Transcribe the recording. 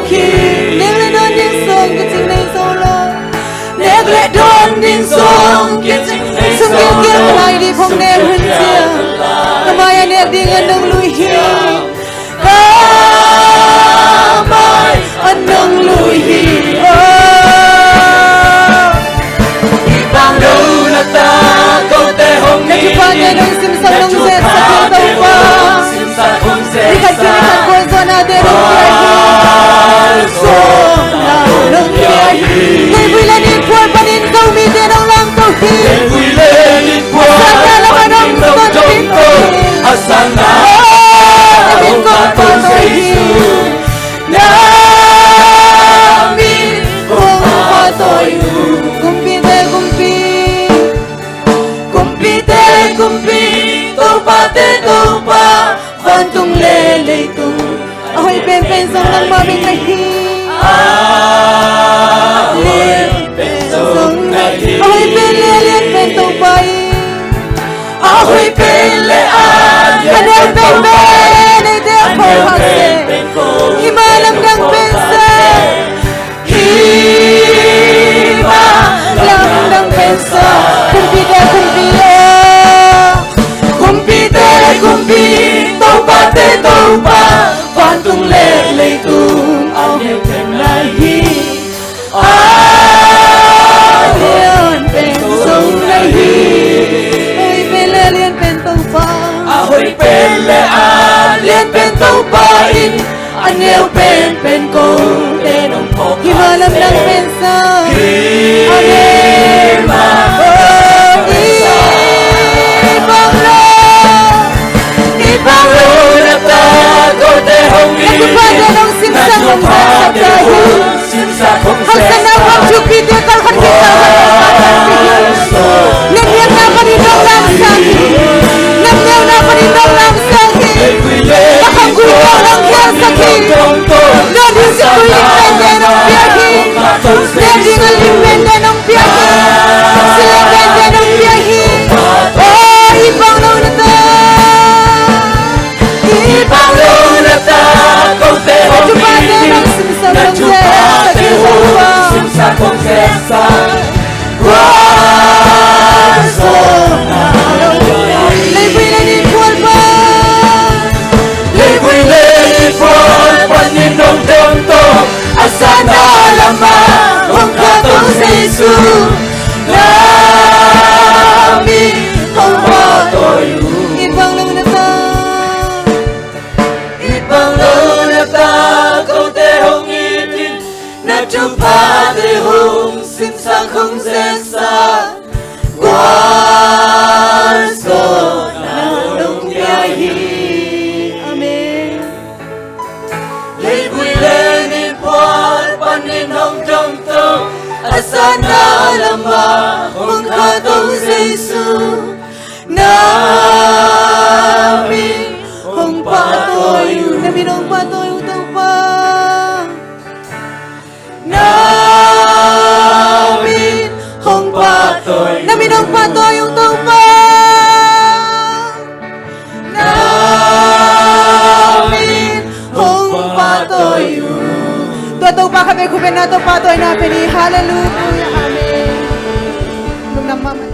khi 내가 던진 손 끝이 내 손로 내가 던진 손 깨진 내 숨길 손으로 길 lại đi phong ném hình chia Cảm ơn anh em đi ngân đông lùi hi Cảm ơn anh đông lùi hi Ibang đâu là ta câu tê hồng Hãy chụp vào nhà đông sim sang đông dệt sa thiên tàu qua Đi khách kia khách quên do na đê đông kia hi So na đông kia hi Ngày vui lên đi cuốn và đến câu mi đê đông lang câu hi Ngày vui lên đi qua Hãy đông trong câu Asana Hồng ca tôn Giê-xu Namin Hồng ca tôi Kumpi Topa Văn tung lê lê tung Ahoy pen pen song nang mabing na hi Liên bên sông này đi Ahoy pen lê liên pen tàu bay Ahoy bên lê an Anh em pen pen ay đẹp phô hạc se Himalam nang pen sa Himalam nang pen sa Kumpi da Kumpi Topa Văn tung lê lê tung Ao hiệp thêm lại hi Liên pen song na hi Ahoy pen lê liên pen tàu pa Ahoy bên lê an Liên bên tàu ba in Anh yêu bên cô Để nông phổ Himalam nang pen sa Ibang lo na ta Câu tê hồng y Nagpapada ng simsang ng sa dahil Hanggang na wag chukit yung kalkan kita Nangyang na paninong lang sa akin Nangyang na paninong lang sa akin Nakagulo lang yan sa akin Nandun si kulipende ng biyahin Nandun ang lipende ng biyahin Silipende ng biyahin Oh, ibang law na ta Ibang lo na ta Câu tê hồng y Nagchupate hong simsa kong sesa Waso na Lay na ni Paul ba? Liboy lilipon Paninong tong Asana lamang Hong katong Giê-xu Namin Hong patoyo Ibang lang na ta Ibang lo na ta Câu tê hong itin Nagchupate hong simsa kong sesa Waso na nung biyahi Amen Liboy lilipon Paninong tong Asana lamang Hong katong Giê-xu Namin Hong patoyo Namin ang patoy utang pa Namin Hong patoyo Namin ang patoy utang pa Namin Hong patoy Tuwataw pa kami kumin na ito patoy na pini Hallelujah Amen Nung namaman